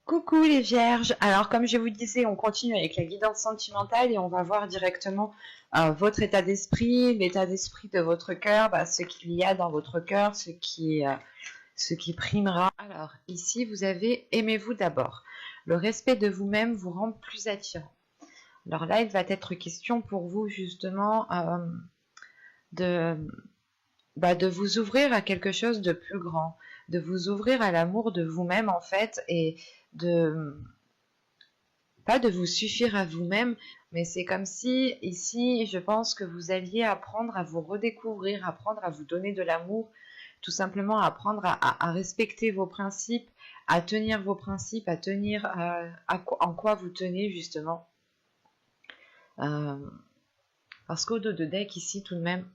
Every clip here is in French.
Coucou les vierges, alors comme je vous disais, on continue avec la guidance sentimentale et on va voir directement votre état d'esprit, l'état d'esprit de votre cœur, ce qu'il y a dans votre cœur, ce qui primera. Alors ici vous avez aimez-vous d'abord. Le respect de vous-même vous rend plus attirant. Alors là il va être question pour vous justement de, de vous ouvrir à quelque chose de plus grand, de vous ouvrir à l'amour de vous-même en fait et de pas de vous suffire à vous-même, mais c'est comme si ici, je pense que vous alliez apprendre à vous redécouvrir, apprendre à vous donner de l'amour, tout simplement apprendre à respecter vos principes, à tenir vos principes, à tenir en quoi vous tenez justement. Parce qu'au dos de deck ici, tout de même,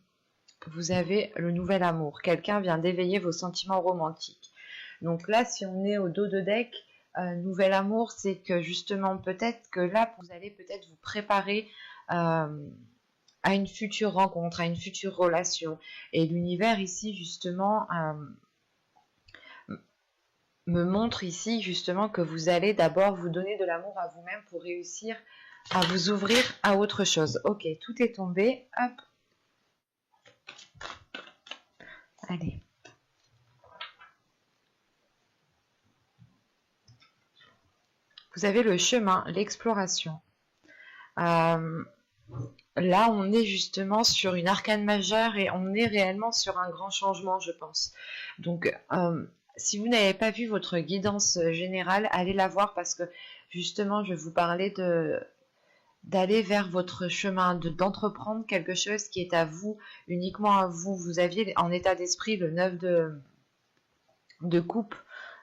vous avez le nouvel amour. Quelqu'un vient d'éveiller vos sentiments romantiques. Donc là, si on est au dos de deck, nouvel amour, c'est que justement, peut-être que là, vous allez peut-être vous préparer à une future rencontre, à une future relation. Et l'univers ici, justement, me montre ici, justement, que vous allez d'abord vous donner de l'amour à vous-même pour réussir à vous ouvrir à autre chose. Ok, tout est tombé. Hop. Allez. Vous avez le chemin, l'exploration. Là, on est justement sur une arcane majeure et on est réellement sur un grand changement, je pense. Donc, si vous n'avez pas vu votre guidance générale, allez la voir parce que justement, je vais vous parler d'aller vers votre chemin, d'entreprendre quelque chose qui est à vous, uniquement à vous. Vous aviez en état d'esprit le 9 de coupe.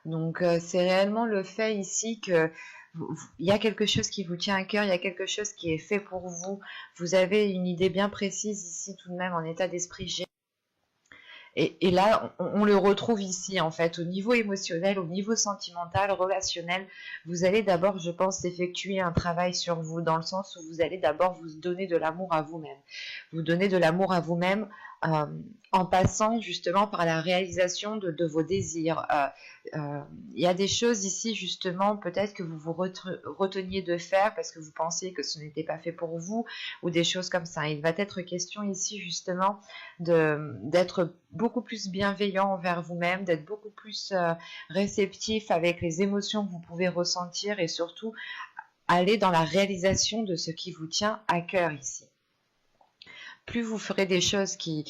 Donc, c'est réellement le fait ici que il y a quelque chose qui vous tient à cœur, il y a quelque chose qui est fait pour vous. Vous avez une idée bien précise ici tout de même en état d'esprit. Et là, on le retrouve ici, en fait, au niveau émotionnel, au niveau sentimental, relationnel. Vous allez d'abord, je pense, effectuer un travail sur vous, dans le sens où vous allez d'abord vous donner de l'amour à vous-même. Vous donner de l'amour à vous-même en passant justement par la réalisation de vos désirs. Il y a des choses ici, justement, peut-être que vous vous reteniez de faire parce que vous pensiez que ce n'était pas fait pour vous, ou des choses comme ça. Il va être question ici, justement, d'être beaucoup plus bienveillant envers vous-même, d'être beaucoup plus réceptif avec les émotions que vous pouvez ressentir et surtout aller dans la réalisation de ce qui vous tient à cœur ici. Plus vous ferez des choses qui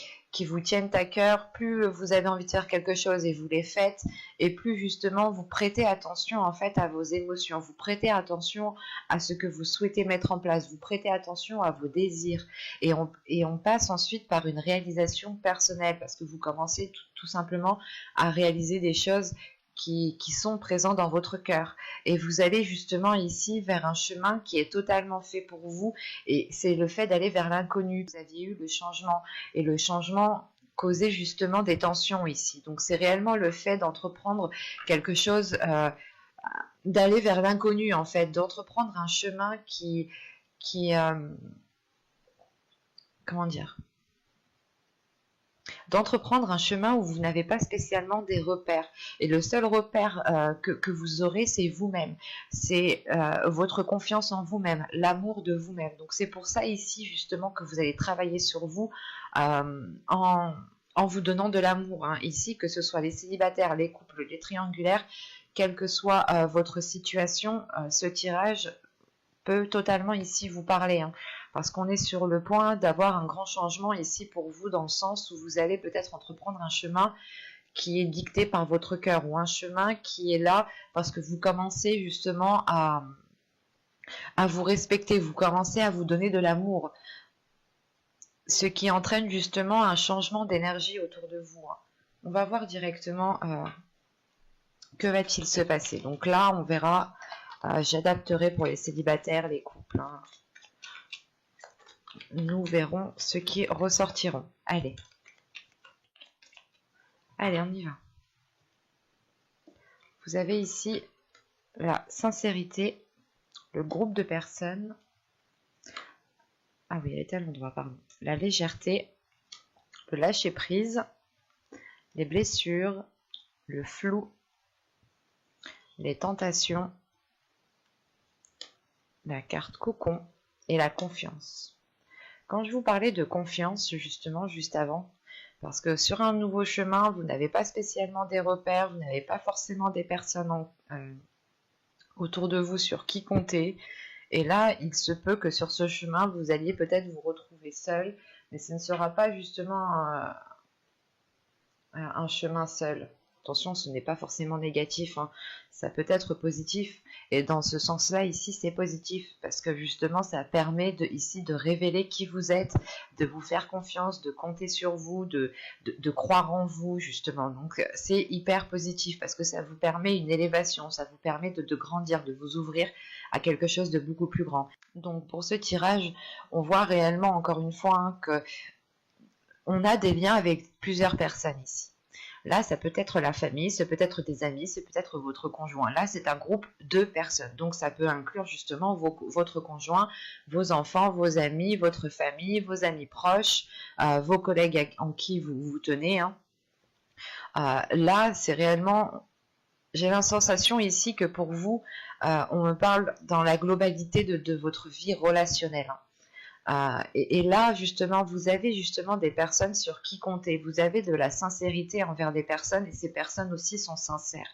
vous tiennent à cœur, plus vous avez envie de faire quelque chose et vous les faites, et plus justement vous prêtez attention en fait à vos émotions, vous prêtez attention à ce que vous souhaitez mettre en place, vous prêtez attention à vos désirs, et on passe ensuite par une réalisation personnelle, parce que vous commencez tout simplement à réaliser des choses qui sont présents dans votre cœur. Et vous allez justement ici vers un chemin qui est totalement fait pour vous, et c'est le fait d'aller vers l'inconnu. Vous aviez eu le changement, et le changement causait justement des tensions ici. Donc c'est réellement le fait d'entreprendre quelque chose, d'aller vers l'inconnu en fait, d'entreprendre un chemin qui comment dire, d'entreprendre un chemin où vous n'avez pas spécialement des repères. Et le seul repère que vous aurez, c'est vous-même. C'est votre confiance en vous-même, l'amour de vous-même. Donc c'est pour ça ici justement que vous allez travailler sur vous en vous donnant de l'amour. Hein. Ici, que ce soit les célibataires, les couples, les triangulaires, quelle que soit votre situation, ce tirage peut totalement ici vous parler, hein, parce qu'on est sur le point d'avoir un grand changement ici pour vous, dans le sens où vous allez peut-être entreprendre un chemin qui est dicté par votre cœur, ou un chemin qui est là parce que vous commencez justement à vous respecter, vous commencez à vous donner de l'amour, ce qui entraîne justement un changement d'énergie autour de vous. Hein. On va voir directement que va-t-il se passer. Donc là, on verra. J'adapterai pour les célibataires, les couples. Hein. Nous verrons ce qui ressortiront. Allez. Allez, on y va. Vous avez ici la sincérité, le groupe de personnes. Ah oui, elle était à l'endroit, pardon. La légèreté, le lâcher prise, les blessures, le flou, les tentations, la carte cocon et la confiance. Quand je vous parlais de confiance, justement, juste avant, parce que sur un nouveau chemin, vous n'avez pas spécialement des repères, vous n'avez pas forcément des personnes autour de vous sur qui compter. Et là, il se peut que sur ce chemin, vous alliez peut-être vous retrouver seul, mais ce ne sera pas justement un chemin seul. Attention, ce n'est pas forcément négatif, hein. Ça peut être positif. Et dans ce sens-là, ici, c'est positif, parce que justement, ça permet ici de révéler qui vous êtes, de vous faire confiance, de compter sur vous, de croire en vous, justement. Donc, c'est hyper positif, parce que ça vous permet une élévation, ça vous permet de grandir, de vous ouvrir à quelque chose de beaucoup plus grand. Donc, pour ce tirage, on voit réellement, encore une fois, hein, que on a des liens avec plusieurs personnes ici. Là, ça peut être la famille, ça peut être des amis, c'est peut-être votre conjoint. Là, c'est un groupe de personnes. Donc, ça peut inclure justement votre conjoint, vos enfants, vos amis, votre famille, vos amis proches, vos collègues en qui vous vous tenez, hein. Là, c'est réellement... J'ai la sensation ici que pour vous, on me parle dans la globalité de votre vie relationnelle, hein. Et là, justement, vous avez justement des personnes sur qui compter. Vous avez de la sincérité envers des personnes et ces personnes aussi sont sincères.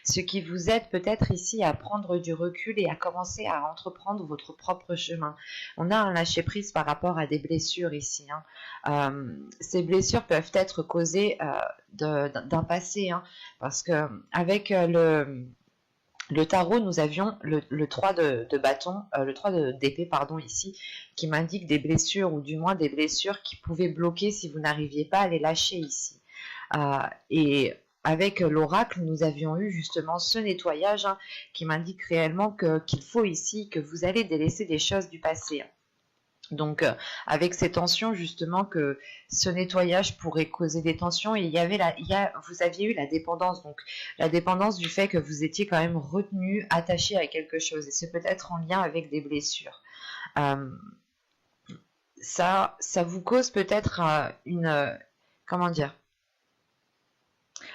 Ce qui vous aide peut-être ici à prendre du recul et à commencer à entreprendre votre propre chemin. On a un lâcher-prise par rapport à des blessures ici, hein. Ces blessures peuvent être causées d'un passé, hein, parce que avec le tarot, nous avions le 3 de bâton, le 3 d'épée, pardon, ici, qui m'indique des blessures, ou du moins des blessures qui pouvaient bloquer si vous n'arriviez pas à les lâcher ici. Et avec l'oracle, nous avions eu justement ce nettoyage, hein, qui m'indique réellement qu'il faut ici que vous allez délaisser des choses du passé, hein. Donc, avec ces tensions, justement, que ce nettoyage pourrait causer des tensions, et vous aviez eu la dépendance, donc la dépendance du fait que vous étiez quand même retenu, attaché à quelque chose, et c'est peut-être en lien avec des blessures. Ça vous cause peut-être comment dire,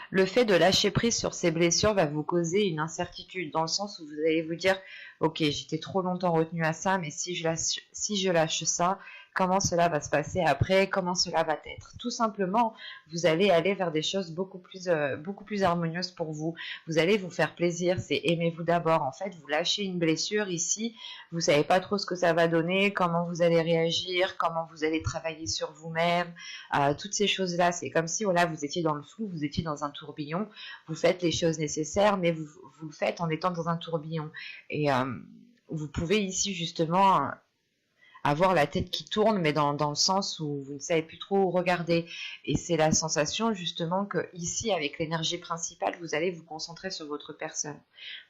le fait de lâcher prise sur ces blessures va vous causer une incertitude, dans le sens où vous allez vous dire, ok, j'étais trop longtemps retenu à ça, mais si je lâche ça, comment cela va se passer après, comment cela va être. Tout simplement, vous allez aller vers des choses beaucoup plus harmonieuses pour vous. Vous allez vous faire plaisir, c'est aimez-vous d'abord. En fait, vous lâchez une blessure ici, vous savez pas trop ce que ça va donner, comment vous allez réagir, comment vous allez travailler sur vous-même, toutes ces choses-là. C'est comme si voilà, vous étiez dans le flou, vous étiez dans un tourbillon, vous faites les choses nécessaires, mais vous le faites en étant dans un tourbillon. Et vous pouvez ici justement avoir la tête qui tourne, mais dans le sens où vous ne savez plus trop où regarder. Et c'est la sensation justement que ici, avec l'énergie principale, vous allez vous concentrer sur votre personne.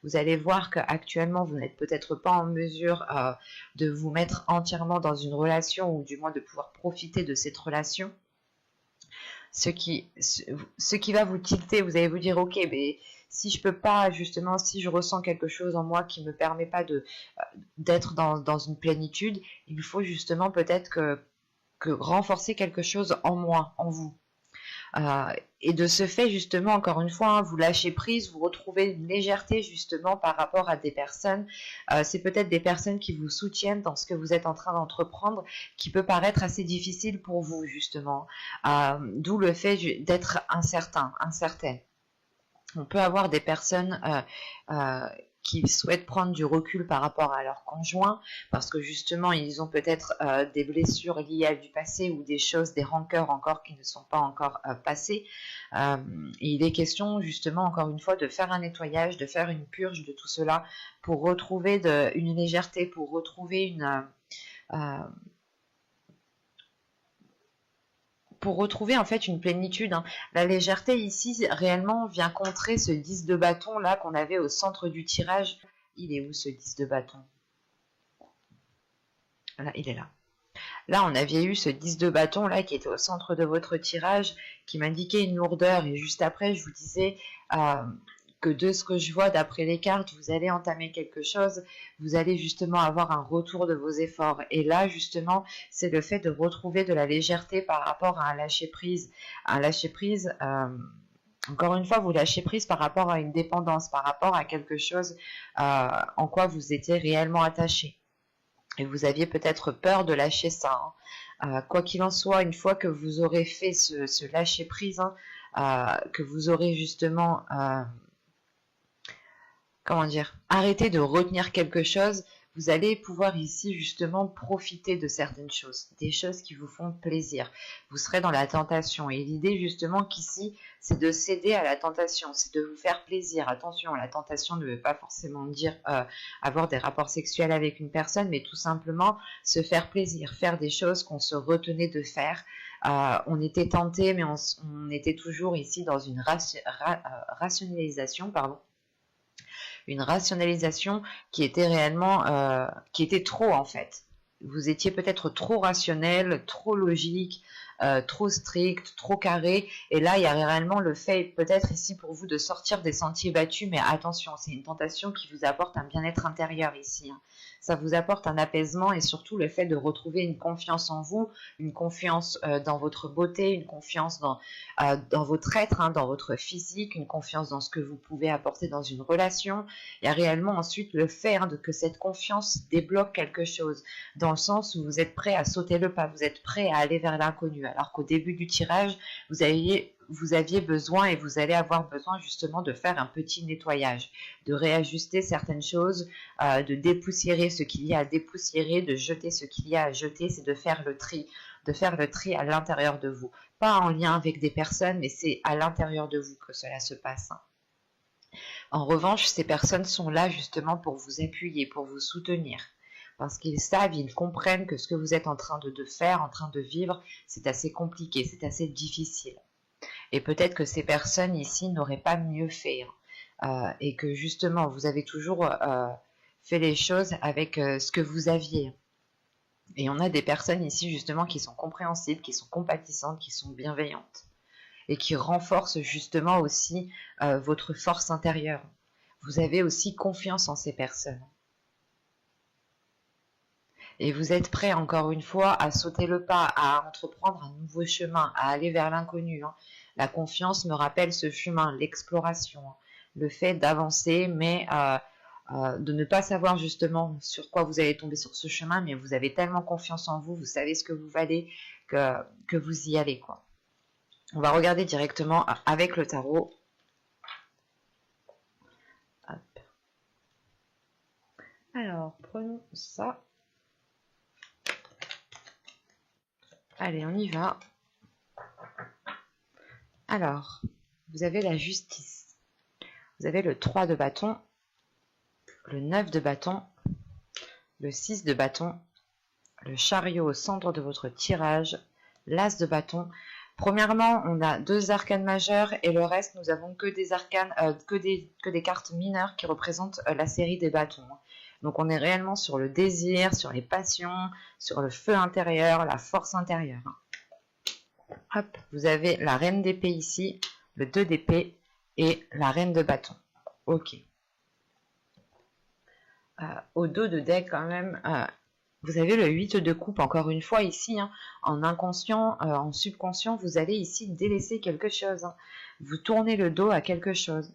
Vous allez voir qu'actuellement, vous n'êtes peut-être pas en mesure de vous mettre entièrement dans une relation, ou du moins de pouvoir profiter de cette relation. Ce qui va vous tilter, vous allez vous dire, ok, mais si je peux pas, justement, si je ressens quelque chose en moi qui me permet pas d'être dans une plénitude, il faut justement peut-être que renforcer quelque chose en moi, en vous. Et de ce fait, justement, encore une fois, hein, vous lâchez prise, vous retrouvez une légèreté justement par rapport à des personnes. C'est peut-être des personnes qui vous soutiennent dans ce que vous êtes en train d'entreprendre, qui peut paraître assez difficile pour vous, justement. D'où le fait d'être incertaine. On peut avoir des personnes qui souhaitent prendre du recul par rapport à leur conjoint, parce que justement ils ont peut-être des blessures liées à du passé, ou des choses, des rancœurs encore qui ne sont pas encore passées. Il est question justement, encore une fois, de faire un nettoyage, de faire une purge de tout cela, pour retrouver une légèreté, pour retrouver en fait une plénitude, hein. La légèreté ici réellement vient contrer ce 10 de bâton là qu'on avait au centre du tirage. Il est où ce 10 de bâton? Là, il est là. Là, on avait eu ce 10 de bâton là qui était au centre de votre tirage, qui m'indiquait une lourdeur, et juste après je vous disais que de ce que je vois d'après les cartes, vous allez entamer quelque chose, vous allez justement avoir un retour de vos efforts. Et là, justement, c'est le fait de retrouver de la légèreté par rapport à un lâcher-prise. Un lâcher-prise, encore une fois, vous lâchez prise par rapport à une dépendance, par rapport à quelque chose en quoi vous étiez réellement attaché. Et vous aviez peut-être peur de lâcher ça, hein. Quoi qu'il en soit, une fois que vous aurez fait ce lâcher prise, hein, que vous aurez justement, comment dire, arrêté de retenir quelque chose, vous allez pouvoir ici justement profiter de certaines choses, des choses qui vous font plaisir. Vous serez dans la tentation et l'idée justement qu'ici, c'est de céder à la tentation, c'est de vous faire plaisir. Attention, la tentation ne veut pas forcément dire avoir des rapports sexuels avec une personne, mais tout simplement se faire plaisir, faire des choses qu'on se retenait de faire. On était tenté, mais on était toujours ici dans une rationalisation, pardon. Une rationalisation qui était réellement, qui était trop en fait. Vous étiez peut-être trop rationnel, trop logique, trop strict, trop carré. Et là, il y a réellement le fait peut-être ici pour vous de sortir des sentiers battus, mais attention, c'est une tentation qui vous apporte un bien-être intérieur ici, hein. Ça vous apporte un apaisement et surtout le fait de retrouver une confiance en vous, une confiance dans votre beauté, une confiance dans votre être, hein, dans votre physique, une confiance dans ce que vous pouvez apporter dans une relation. Il y a réellement ensuite le fait que cette confiance débloque quelque chose, dans le sens où vous êtes prêt à sauter le pas, vous êtes prêt à aller vers l'inconnu, alors qu'au début du tirage, vous aviez besoin et vous allez avoir besoin justement de faire un petit nettoyage, de réajuster certaines choses, de dépoussiérer ce qu'il y a à dépoussiérer, de jeter ce qu'il y a à jeter, c'est de faire le tri à l'intérieur de vous. Pas en lien avec des personnes, mais c'est à l'intérieur de vous que cela se passe, hein. En revanche, ces personnes sont là justement pour vous appuyer, pour vous soutenir. Parce qu'ils savent, ils comprennent que ce que vous êtes en train de faire, en train de vivre, c'est assez compliqué, c'est assez difficile. Et peut-être que ces personnes ici n'auraient pas mieux fait, hein. Et que justement, vous avez toujours fait les choses avec ce que vous aviez. Et on a des personnes ici justement qui sont compréhensibles, qui sont compatissantes, qui sont bienveillantes. Et qui renforcent justement aussi votre force intérieure. Vous avez aussi confiance en ces personnes. Et vous êtes prêt, encore une fois, à sauter le pas, à entreprendre un nouveau chemin, à aller vers l'inconnu, hein. La confiance me rappelle ce chemin, l'exploration, hein. Le fait d'avancer, mais de ne pas savoir justement sur quoi vous allez tomber sur ce chemin, mais vous avez tellement confiance en vous, vous savez ce que vous valez, que vous y allez, quoi. On va regarder directement avec le tarot. Hop. Alors, prenons ça. Allez, on y va. Alors, vous avez la justice. Vous avez le 3 de bâton, le 9 de bâton, le 6 de bâton, le chariot au centre de votre tirage, l'as de bâton. Premièrement, on a 2 arcanes majeures et le reste, nous avons que des arcanes, que des cartes mineures qui représentent la série des bâtons. Donc on est réellement sur le désir, sur les passions, sur le feu intérieur, la force intérieure. Hop, vous avez la reine d'épée ici, le 2 d'épée et la reine de bâton. Ok. Au dos de deck quand même, vous avez le 8 de coupe, encore une fois ici, hein, en inconscient, en subconscient, vous allez ici délaisser quelque chose, hein. Vous tournez le dos à quelque chose.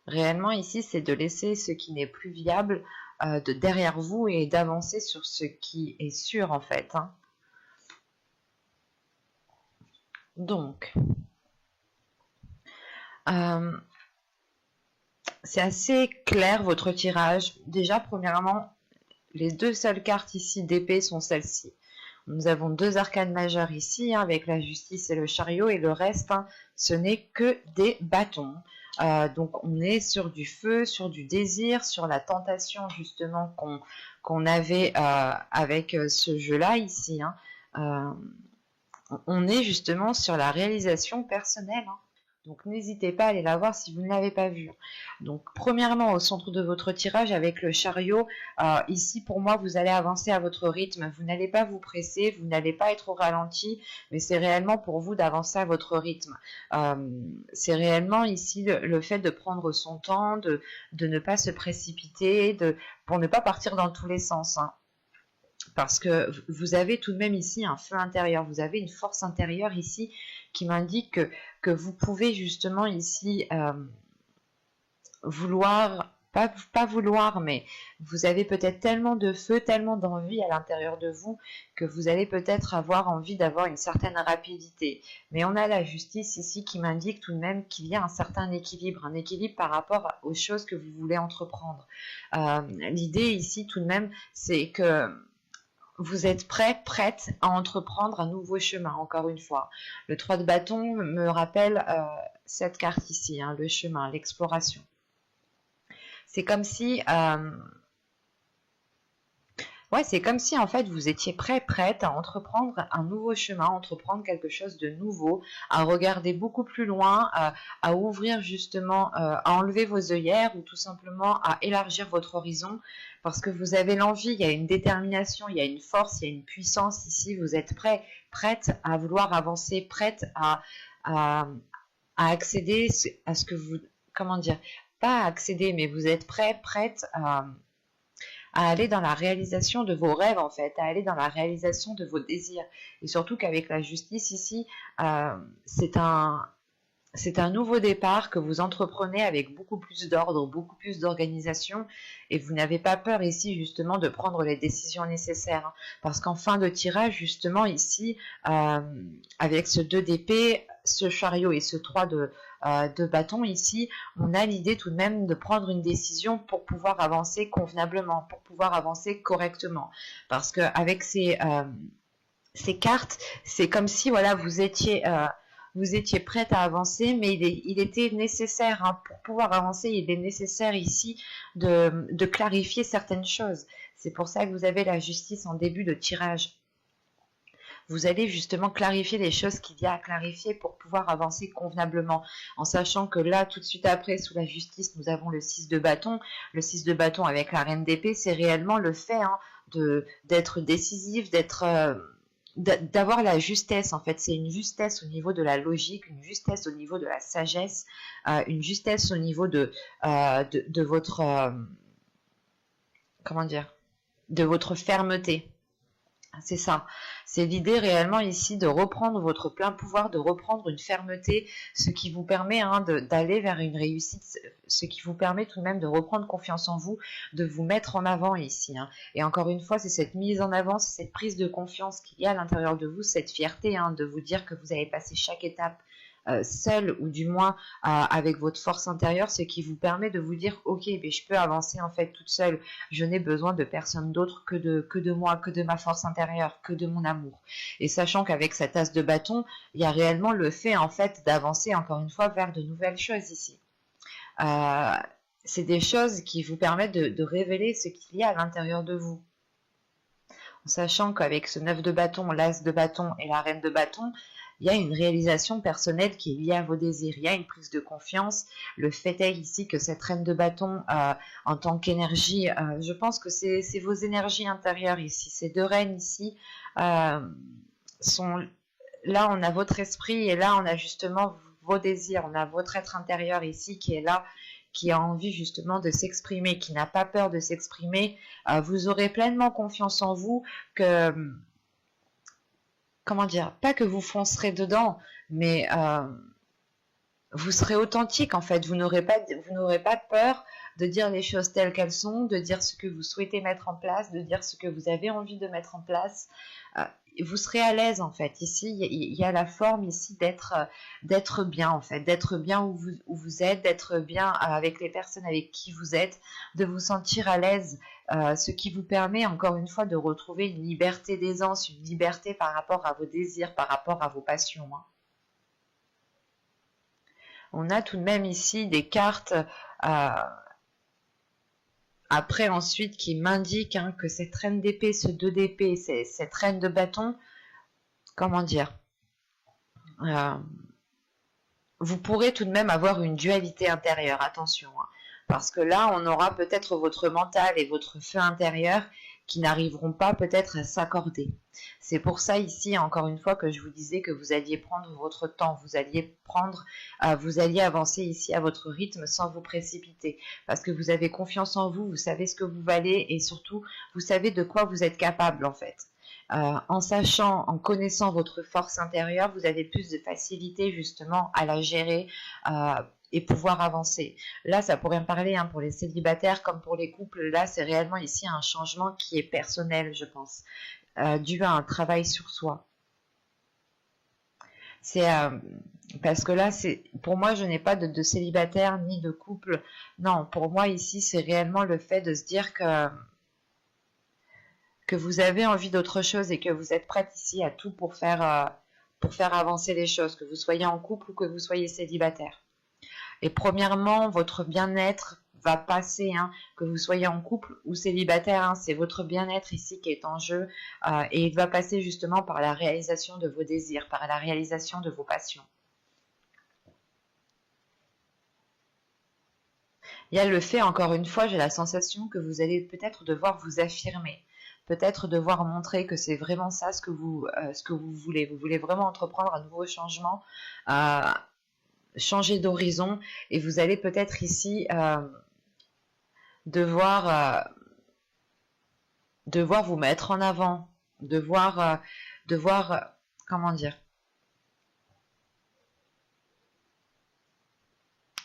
Réellement ici, c'est de laisser ce qui n'est plus viable de derrière vous et d'avancer sur ce qui est sûr en fait, hein. Donc, c'est assez clair votre tirage. Déjà, premièrement, les 2 seules cartes ici d'épée sont celles-ci. Nous avons 2 arcanes majeures ici, hein, avec la justice et le chariot, et le reste, hein, ce n'est que des bâtons. Donc on est sur du feu, sur du désir, sur la tentation justement qu'on avait avec ce jeu-là ici, hein. On est justement sur la réalisation personnelle, hein. Donc n'hésitez pas à aller la voir si vous ne l'avez pas vue. Donc premièrement au centre de votre tirage avec le chariot, ici pour moi vous allez avancer à votre rythme, vous n'allez pas vous presser, vous n'allez pas être au ralenti, mais c'est réellement pour vous d'avancer à votre rythme. C'est réellement ici le fait de prendre son temps, de ne pas se précipiter, pour ne pas partir dans tous les sens, hein. Parce que vous avez tout de même ici un feu intérieur, vous avez une force intérieure ici qui m'indique que vous pouvez justement ici vouloir pas vouloir, mais vous avez peut-être tellement de feu, tellement d'envie à l'intérieur de vous que vous allez peut-être avoir envie d'avoir une certaine rapidité. Mais on a la justice ici qui m'indique tout de même qu'il y a un certain équilibre, un équilibre par rapport aux choses que vous voulez entreprendre. L'idée ici tout de même, c'est que vous êtes prête à entreprendre un nouveau chemin, encore une fois. Le 3 de bâton me rappelle cette carte ici, hein, le chemin, l'exploration. C'est comme si... c'est comme si en fait vous étiez prête à entreprendre un nouveau chemin, entreprendre quelque chose de nouveau, à regarder beaucoup plus loin, à ouvrir justement, à enlever vos œillères ou tout simplement à élargir votre horizon parce que vous avez l'envie, il y a une détermination, il y a une force, il y a une puissance ici, vous êtes prête à vouloir avancer, prête à accéder à ce que vous, comment dire, pas à accéder, mais vous êtes prête à aller dans la réalisation de vos rêves en fait, à aller dans la réalisation de vos désirs. Et surtout qu'avec la justice ici, c'est un nouveau départ que vous entreprenez avec beaucoup plus d'ordre, beaucoup plus d'organisation et vous n'avez pas peur ici justement de prendre les décisions nécessaires. Parce qu'en fin de tirage justement ici, avec ce 2 d'épée, ce chariot et ce 3 de bâton ici, on a l'idée tout de même de prendre une décision pour pouvoir avancer convenablement, pour pouvoir avancer correctement. Parce qu'avec ces cartes, c'est comme si voilà, vous étiez prête à avancer, mais il était nécessaire, hein, pour pouvoir avancer, il est nécessaire ici de clarifier certaines choses. C'est pour ça que vous avez la justice en début de tirage. Vous allez justement clarifier les choses qu'il y a à clarifier pour pouvoir avancer convenablement, en sachant que là, tout de suite après, sous la justice, nous avons le 6 de bâton. Le 6 de bâton avec la reine d'épée, c'est réellement le fait, hein, d'être décisif, d'avoir la justesse. En fait, c'est une justesse au niveau de la logique, une justesse au niveau de la sagesse, une justesse au niveau de votre comment dire, de votre fermeté. C'est ça, c'est l'idée réellement ici de reprendre votre plein pouvoir, de reprendre une fermeté, ce qui vous permet, hein, d'aller vers une réussite, ce qui vous permet tout de même de reprendre confiance en vous, de vous mettre en avant ici, hein. Et encore une fois, c'est cette mise en avant, c'est cette prise de confiance qu'il y a à l'intérieur de vous, cette fierté, hein, de vous dire que vous avez passé chaque étape seul ou du moins avec votre force intérieure, ce qui vous permet de vous dire ok, mais je peux avancer en fait toute seule, je n'ai besoin de personne d'autre que de moi, que de ma force intérieure, que de mon amour. Et sachant qu'avec cette as de bâton, il y a réellement le fait en fait d'avancer encore une fois vers de nouvelles choses ici. C'est des choses qui vous permettent de révéler ce qu'il y a à l'intérieur de vous. En sachant qu'avec ce 9 de bâton, l'as de bâton et la reine de bâton, il y a une réalisation personnelle qui est liée à vos désirs, il y a une prise de confiance. Le fait est ici que cette reine de bâton, en tant qu'énergie, je pense que c'est vos énergies intérieures ici. Ces deux reines ici sont... Là, on a votre esprit et là, on a justement vos désirs, on a votre être intérieur ici qui est là, qui a envie justement de s'exprimer, qui n'a pas peur de s'exprimer. Vous aurez pleinement confiance en vous que... Comment dire, pas que vous foncerez dedans, mais vous serez authentique en fait, vous n'aurez pas peur de dire les choses telles qu'elles sont, de dire ce que vous souhaitez mettre en place, de dire ce que vous avez envie de mettre en place. Vous serez à l'aise en fait. Ici, il y a la forme ici d'être bien en fait, d'être bien où vous êtes, d'être bien avec les personnes avec qui vous êtes, de vous sentir à l'aise, ce qui vous permet encore une fois de retrouver une liberté d'aisance, une liberté par rapport à vos désirs, par rapport à vos passions, hein. On a tout de même ici des cartes après ensuite qui m'indiquent, hein, que cette reine d'épée, ce 2 d'épée, cette reine de bâton, comment dire, vous pourrez tout de même avoir une dualité intérieure, attention, hein, parce que là on aura peut-être votre mental et votre feu intérieur qui n'arriveront pas peut-être à s'accorder. C'est pour ça ici, encore une fois, que je vous disais que vous alliez prendre votre temps, vous alliez avancer ici à votre rythme sans vous précipiter, parce que vous avez confiance en vous, vous savez ce que vous valez et surtout, vous savez de quoi vous êtes capable en fait. En sachant, en connaissant votre force intérieure, vous avez plus de facilité justement à la gérer, et pouvoir avancer. Là, ça pourrait me parler hein, pour les célibataires comme pour les couples. Là, c'est réellement ici un changement qui est personnel, je pense, dû à un travail sur soi. C'est parce que là, c'est pour moi, je n'ai pas de célibataire ni de couple. Non, pour moi ici, c'est réellement le fait de se dire que vous avez envie d'autre chose et que vous êtes prête ici à tout pour faire avancer les choses, que vous soyez en couple ou que vous soyez célibataire. Et premièrement, votre bien-être va passer, hein, que vous soyez en couple ou célibataire, hein, c'est votre bien-être ici qui est en jeu et il va passer justement par la réalisation de vos désirs, par la réalisation de vos passions. Il y a le fait, encore une fois, j'ai la sensation que vous allez peut-être devoir vous affirmer, peut-être devoir montrer que c'est vraiment ça ce que vous voulez. Vous voulez vraiment entreprendre un nouveau changement, changer d'horizon, et vous allez peut-être ici devoir vous mettre en avant, devoir, comment dire,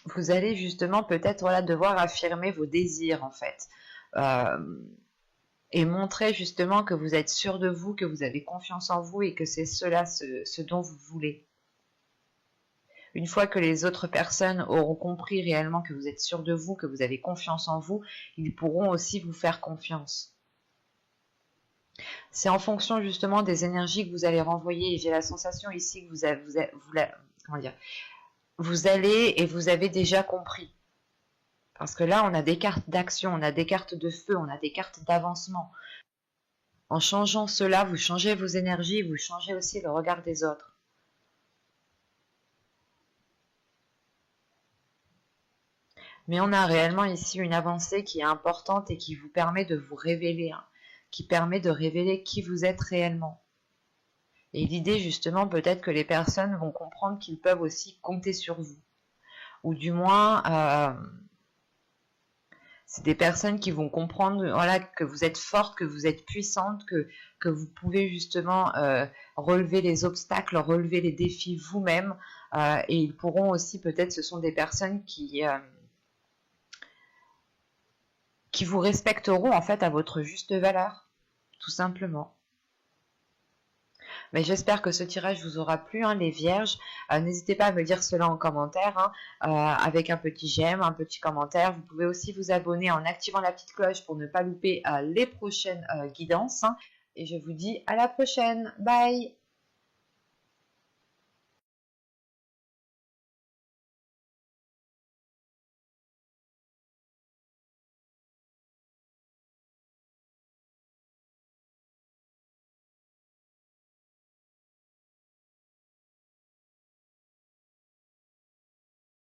vous allez justement peut-être voilà, devoir affirmer vos désirs en fait. Et montrer justement que vous êtes sûr de vous, que vous avez confiance en vous et que c'est cela ce dont vous voulez. Une fois que les autres personnes auront compris réellement que vous êtes sûr de vous, que vous avez confiance en vous, ils pourront aussi vous faire confiance. C'est en fonction justement des énergies que vous allez renvoyer. Et j'ai la sensation ici que vous allez et vous avez déjà compris. Parce que là, on a des cartes d'action, on a des cartes de feu, on a des cartes d'avancement. En changeant cela, vous changez vos énergies, vous changez aussi le regard des autres. Mais on a réellement ici une avancée qui est importante et qui vous permet de vous révéler, hein, qui permet de révéler qui vous êtes réellement. Et l'idée justement, peut-être que les personnes vont comprendre qu'ils peuvent aussi compter sur vous. Ou du moins, c'est des personnes qui vont comprendre voilà, que vous êtes forte, que vous êtes puissante, que vous pouvez justement relever les obstacles, relever les défis vous-même. Et ils pourront aussi, peut-être, ce sont des personnes qui vous respecteront en fait à votre juste valeur, tout simplement. Mais j'espère que ce tirage vous aura plu, hein, les vierges. N'hésitez pas à me dire cela en commentaire, hein, avec un petit j'aime, un petit commentaire. Vous pouvez aussi vous abonner en activant la petite cloche pour ne pas louper les prochaines guidances. Hein. Et je vous dis à la prochaine. Bye!